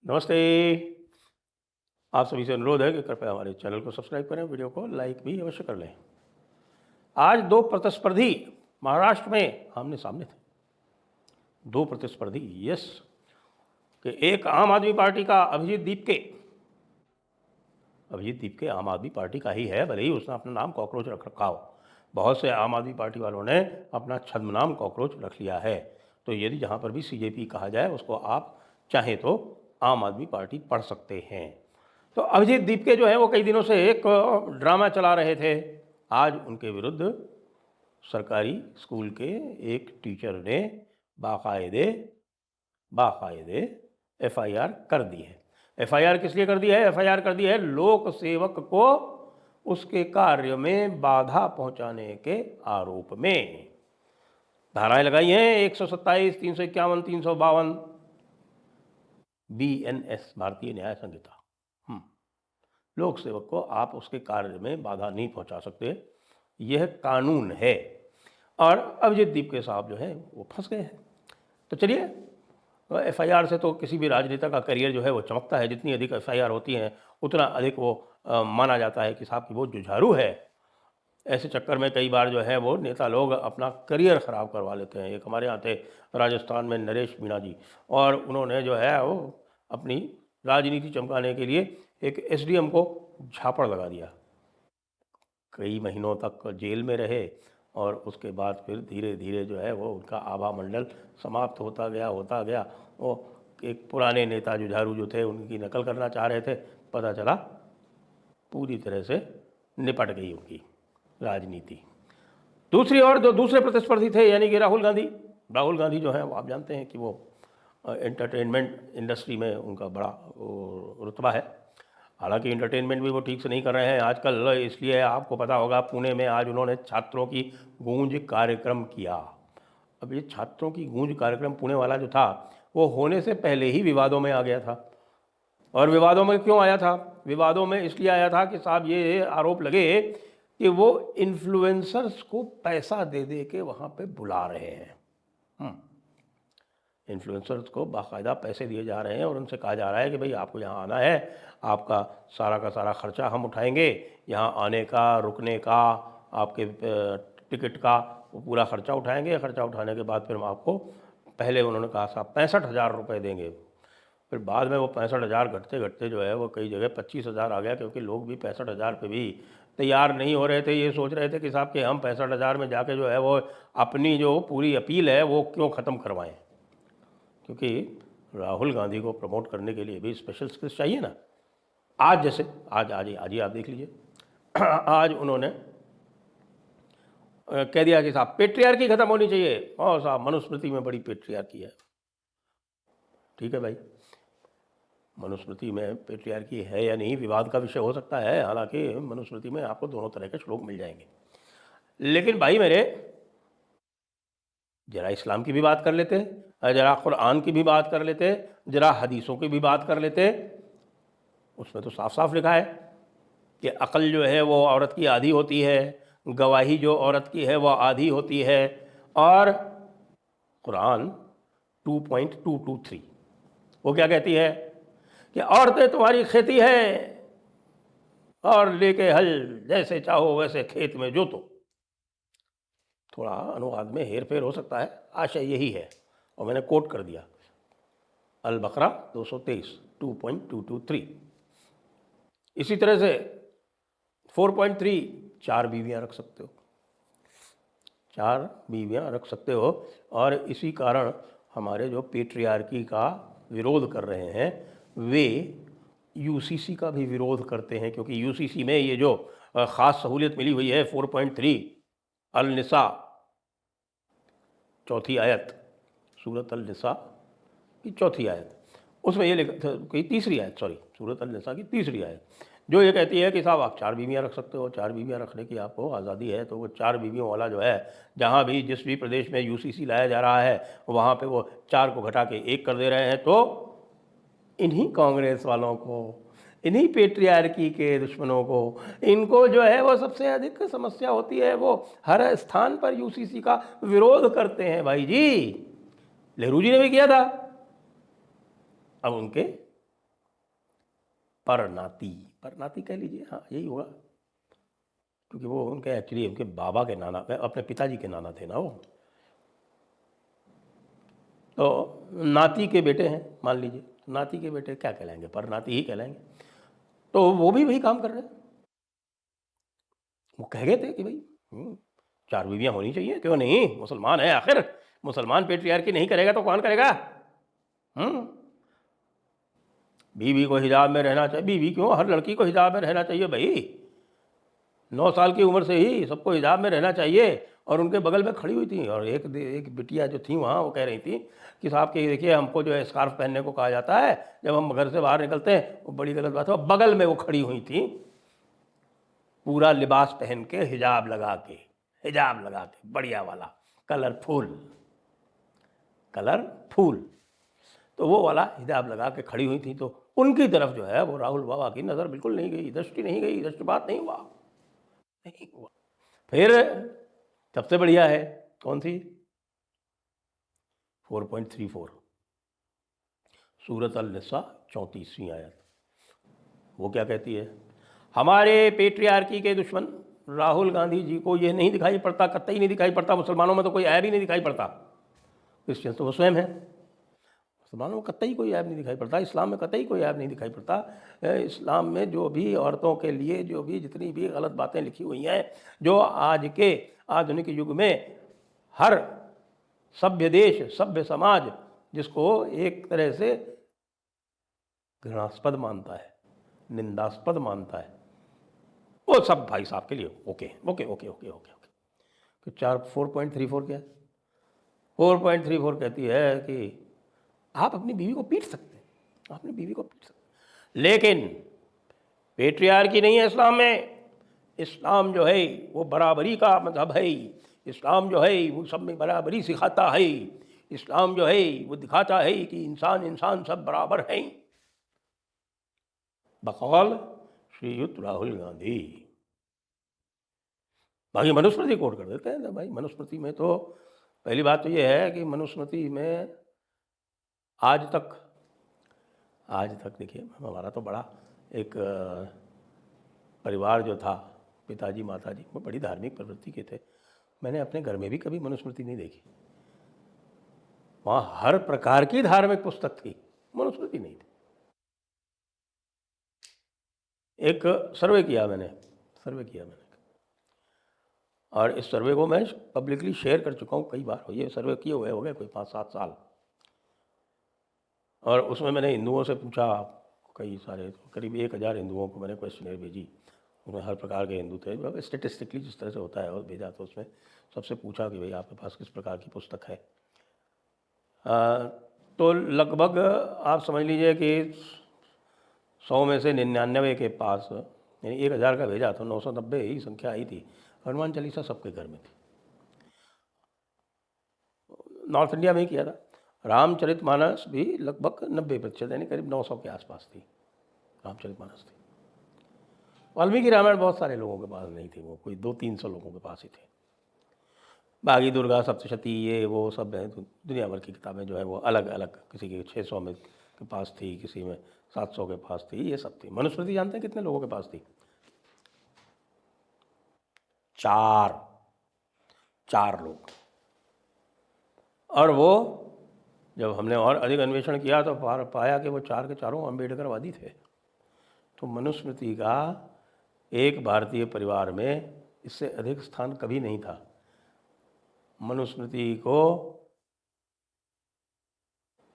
नमस्ते। आप सभी से अनुरोध है कि कृपया हमारे चैनल को सब्सक्राइब करें, वीडियो को लाइक भी अवश्य कर लें। आज दो प्रतिस्पर्धी महाराष्ट्र में आमने सामने थे। दो प्रतिस्पर्धी, यस, कि एक आम आदमी पार्टी का अभिजीत दीपके आम आदमी पार्टी का ही है, भले ही उसने अपना नाम कॉकरोच रख रखा हो। बहुत से आम आदमी पार्टी वालों ने अपना छद्मनाम कॉकरोच रख लिया है। तो यदि जहाँ पर भी सीजेपी कहा जाए उसको आप चाहें तो आम आदमी पार्टी पढ़ सकते हैं। तो अभिजीत दीपके जो है वो कई दिनों से एक ड्रामा चला रहे थे। आज उनके विरुद्ध सरकारी स्कूल के एक टीचर ने बाकायदे एफआईआर कर दी है। एफआईआर किस लिए कर दी है? एफआईआर कर दी है लोक सेवक को उसके कार्य में बाधा पहुंचाने के आरोप में। धाराएं लगाई हैं 127, 351, 352 BNS, भारतीय न्याय संहिता। लोक सेवक को आप उसके कार्य में बाधा नहीं पहुंचा सकते, यह कानून है। और अभिजीत दीपके साहब जो है वो फंस गए हैं। तो चलिए, एफआईआर से तो किसी भी राजनेता का करियर जो है वो चमकता है। जितनी अधिक एफआईआर होती हैं उतना अधिक वो माना जाता है कि साहब की वो जुझारू है। ऐसे चक्कर में कई बार जो है वो नेता लोग अपना करियर ख़राब करवा लेते हैं। एक हमारे यहाँ थे राजस्थान में नरेश मीणा जी, और उन्होंने जो है वो अपनी राजनीति चमकाने के लिए एक एसडीएम को झापड़ लगा दिया। कई महीनों तक जेल में रहे और उसके बाद फिर धीरे धीरे जो है वो उनका आभा मंडल समाप्त होता गया। वो एक पुराने नेता जुझारू जो थे उनकी नकल करना चाह रहे थे, पता चला पूरी तरह से निपट गई उनकी राजनीति। दूसरी ओर जो दूसरे प्रतिस्पर्धी थे यानी कि राहुल गांधी जो है वो आप जानते हैं कि वो एंटरटेनमेंट इंडस्ट्री में उनका बड़ा रुतबा है। हालांकि एंटरटेनमेंट भी वो ठीक से नहीं कर रहे हैं आजकल, इसलिए आपको पता होगा पुणे में आज उन्होंने छात्रों की गूंज कार्यक्रम किया। अब ये छात्रों की गूंज कार्यक्रम पुणे वाला जो था वो होने से पहले ही विवादों में आ गया था। और विवादों में क्यों आया था? विवादों में इसलिए आया था कि साहब ये आरोप लगे कि वो इन्फ्लुएंसर्स को पैसा दे दे के वहाँ पे बुला रहे हैं। इन्फ्लुएंसर्स को बाकायदा पैसे दिए जा रहे हैं और उनसे कहा जा रहा है कि भाई आपको यहाँ आना है, आपका सारा का सारा खर्चा हम उठाएंगे, यहाँ आने का, रुकने का, आपके टिकट का वो पूरा खर्चा उठाएंगे। खर्चा उठाने के बाद फिर हम आपको, पहले उन्होंने कहा साहब 65,000 रुपये देंगे, फिर बाद में वो 65,000 घटते घटते जो है वो कई जगह 25,000 आ गया, क्योंकि लोग भी 65,000 पे भी तैयार नहीं हो रहे थे। ये सोच रहे थे कि साहब कि हम 65,000 में जाके जो है वो अपनी जो पूरी अपील है वो क्यों ख़त्म करवाएं, क्योंकि राहुल गांधी को प्रमोट करने के लिए भी स्पेशल स्किल्स चाहिए ना। आज जैसे आज ही आप देख लीजिए आज उन्होंने कह दिया कि साहब पेट्रियार्की खत्म होनी चाहिए। और साहब मनुस्मृति में बड़ी पेट्रियार्की है। ठीक है भाई, मनुस्मृति में पेट्रियार्की है या नहीं विवाद का विषय हो सकता है, हालांकि मनुस्मृति में आपको दोनों तरह के श्लोक मिल जाएंगे। लेकिन भाई मेरे, जरा इस्लाम की भी बात कर लेते, जरा कुरान की भी बात कर लेते, जरा हदीसों की भी बात कर लेते। उसमें तो साफ साफ लिखा है कि अक्ल जो है वो औरत की आधी होती है, गवाही जो औरत की है वो आधी होती है। और कुरान 2.223 वो क्या कहती है कि औरतें तुम्हारी खेती है और लेके हल जैसे चाहो वैसे खेत में जोतो। थोड़ा अनुवाद में हेर फेर हो सकता है, आशय यही है और मैंने कोट कर दिया, अल बकरा 223 2.223। इसी तरह से 4.3, 4 बीवियाँ रख सकते हो, 4 बीवियाँ रख सकते हो। और इसी कारण हमारे जो पेट्रियार्की का विरोध कर रहे हैं वे यूसीसी का भी विरोध करते हैं, क्योंकि यूसीसी में ये जो ख़ास सहूलियत मिली हुई है 4.3 अल निसा, चौथी आयत, सूरत अल निसा की चौथी आयत, उसमें ये लिखा कि तीसरी आयत, सॉरी, सूरत अल निसा की तीसरी आयत, जो ये कहती है कि साहब आप 4 बीवियाँ रख सकते हो, 4 बीवियाँ रखने की आपको आज़ादी है। तो वो 4 बीवियों वाला जो है, जहाँ भी जिस भी प्रदेश में यूसीसी लाया जा रहा है वहाँ पे वो 4 को घटा के 1 कर दे रहे हैं। तो इन्हीं कांग्रेस वालों को, इन्हीं पेट्रियार्की के दुश्मनों को, इनको जो है वो सबसे अधिक समस्या होती है। वो हर स्थान पर यूसीसी का विरोध करते हैं भाई जी। नेहरू जी ने भी किया था, अब उनके परनाती, परनाती कह लीजिए, हाँ यही होगा, क्योंकि वो उनके एक्चुअली उनके बाबा के नाना, अपने पिताजी के नाना थे ना वो, तो नाती के बेटे हैं मान लीजिए, नाती के बेटे क्या कहलाएंगे, परनाती ही कहलाएंगे। तो वो भी वही काम कर रहे हैं, वो कह गए थे कि भाई 4 बीवियाँ होनी चाहिए, क्यों नहीं, मुसलमान है आखिर, मुसलमान पेट्रियार्की नहीं करेगा तो कौन करेगा। बीवी को हिजाब में रहना चाहिए, बीवी क्यों, हर लड़की को हिजाब में रहना चाहिए भाई, 9 साल की उम्र से ही सबको हिजाब में रहना चाहिए। और उनके बगल में खड़ी हुई थी, और एक बिटिया जो थी वहाँ, वो कह रही थी कि साहब के देखिए हमको जो है स्कार्फ पहनने को कहा जाता है जब हम घर से बाहर निकलते हैं, वो बड़ी गलत बात है। बगल में वो खड़ी हुई थी पूरा लिबास पहन के, हिजाब लगा के बढ़िया वाला, कलरफुल, तो वो वाला हिजाब लगा के खड़ी हुई थी। तो उनकी तरफ जो है वो राहुल बाबा की नज़र बिल्कुल नहीं गई, दृष्टि नहीं गई, दृष्टिपात नहीं हुआ। फिर सबसे बढ़िया है कौन सी, 4.34 सूरत अल-निसा 34वीं आयत, वो क्या कहती है, हमारे पेट्रियार्की के दुश्मन राहुल गांधी जी को ये नहीं दिखाई पड़ता, कतई नहीं दिखाई पड़ता, मुसलमानों में तो कोई ऐब ही नहीं दिखाई पड़ता, क्रिश्चियन तो वो स्वयं है, मुसलमानों में कतई कोई ऐब नहीं दिखाई पड़ता, इस्लाम में कतई कोई ऐब नहीं दिखाई पड़ता। इस्लाम में जो भी औरतों के लिए जो भी जितनी भी गलत बातें लिखी हुई हैं, जो आज के आधुनिक युग में हर सभ्य देश, सभ्य समाज जिसको एक तरह से घृणास्पद मानता है, निंदास्पद मानता है, वो सब भाई साहब के लिए okay okay okay okay okay okay. तो 4.34 क्या है, 4.34 कहती है कि आप अपनी बीवी को पीट सकते हैं, अपनी बीवी को पीट सकते हैं, लेकिन पेट्रियार्की नहीं है इस्लाम में। इस्लाम जो है वो बराबरी का मजहब है, इस्लाम जो है वो सब में बराबरी सिखाता है, इस्लाम जो है वो दिखाता है कि इंसान इंसान सब बराबर हैं, बकौल श्रीयुत राहुल गांधी। बाकी मनुस्मृति कोट कर देते हैं भाई, मनुस्मृति में तो पहली बात तो ये है कि मनुस्मृति में आज तक देखिए, हमारा तो बड़ा एक परिवार जो था, पिताजी माताजी वो बड़ी धार्मिक प्रवृत्ति के थे, मैंने अपने घर में भी कभी मनुस्मृति नहीं देखी, वहाँ हर प्रकार की धार्मिक पुस्तक थी, मनुस्मृति नहीं थी। एक सर्वे किया मैंने, और इस सर्वे को मैं पब्लिकली शेयर कर चुका हूँ कई बार, ये सर्वे किए हुए हो गए कोई 5-7 साल, और उसमें मैंने हिंदुओं से पूछा, कई सारे करीब 1000 हिंदुओं को मैंने क्वेश्चनर भेजी, उसमें हर प्रकार के हिंदू थे, स्टेटिस्टिकली जिस तरह से होता है, और भेजा, तो उसमें सबसे पूछा कि भाई आपके पास किस प्रकार की पुस्तक है। तो लगभग आप समझ लीजिए कि 100 में से 99 के पास, यानी 1000 का भेजा तो 990 ही संख्या आई थी, हनुमान चालीसा सबके घर में थी। नॉर्थ इंडिया में ही किया था, रामचरितमानस भी लगभग 90%, यानी करीब 900 के आसपास थी रामचरितमानस थी। वाल्मीकि रामायण बहुत सारे लोगों के पास नहीं थी, वो कोई 200-300 लोगों के पास ही थे। बागी दुर्गा सप्तशती ये वो सब है, तो दुनिया भर की किताबें जो है वो अलग अलग, किसी के 600 में के पास थी, किसी में 700 के पास थी, ये सब थी। मनुस्मृति जानते हैं कितने लोगों के पास थी? 4 लोग। और वो जब हमने और अधिक अन्वेषण किया तो पाया कि वो 4 के चारों अम्बेडकरवादी थे। तो मनुस्मृति का एक भारतीय परिवार में इससे अधिक स्थान कभी नहीं था। मनुस्मृति को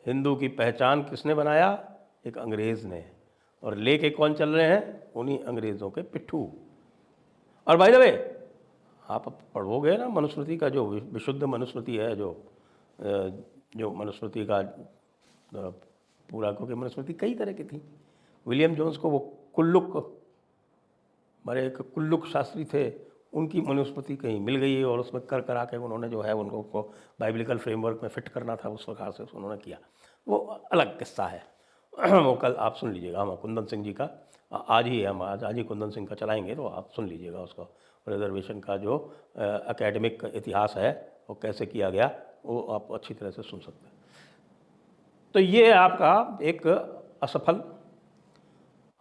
हिंदू की पहचान किसने बनाया? एक अंग्रेज़ ने। और लेके कौन चल रहे हैं? उन्हीं अंग्रेज़ों के पिट्ठू। और भाई द वे आप पढ़ोगे ना मनुस्मृति का, जो विशुद्ध मनुस्मृति है, जो मनुस्मृति का पूरा, क्योंकि मनुस्मृति कई तरह की थी। विलियम जोन्स को वो कुल्लुक, हमारे एक कुल्लुक शास्त्री थे, उनकी मनुस्मृति कहीं मिल गई और उसमें करा के उन्होंने जो है उनको बाइबलिकल फ्रेमवर्क में फिट करना था, उस प्रकार से उन्होंने किया। वो अलग किस्सा है, वो कल आप सुन लीजिएगा। हम कुंदन सिंह जी का आज ही कुंदन सिंह का चलाएंगे, तो आप सुन लीजिएगा उसको। रिजर्वेशन का जो एकेडमिक इतिहास है वो कैसे किया गया, वो आप अच्छी तरह से सुन सकते हैं। तो ये आपका एक असफल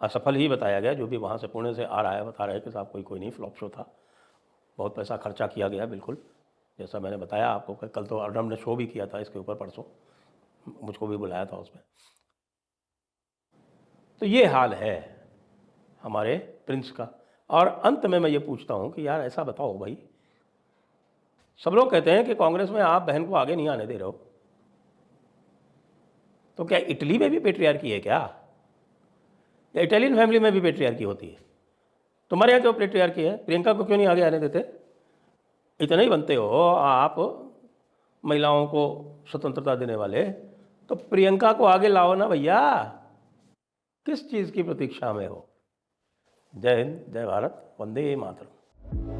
असफल ही बताया गया। जो भी वहाँ से पुणे से आ रहा है बता रहे हैं कि साहब कोई नहीं, फ्लॉप शो था, बहुत पैसा खर्चा किया गया। बिल्कुल जैसा मैंने बताया आपको कि कल तो अर्नब ने शो भी किया था इसके ऊपर, परसों मुझको भी बुलाया था उसमें। तो ये हाल है हमारे प्रिंस का। और अंत में मैं ये पूछता हूँ कि यार ऐसा बताओ भाई, सब लोग कहते हैं कि कांग्रेस में आप बहन को आगे नहीं आने दे रहे हो, तो क्या इटली में भी पेट्रियार्की है क्या? या इटालियन फैमिली में भी पेट्रियार्की होती है? तुम्हारे यहाँ क्यों पेट्रियार्की है? प्रियंका को क्यों नहीं आगे आने देते? इतने ही बनते हो आप महिलाओं को स्वतंत्रता देने वाले, तो प्रियंका को आगे लाओ ना भैया। किस चीज़ की प्रतीक्षा में हो? जय हिंद, जय भारत, वंदे मातरम।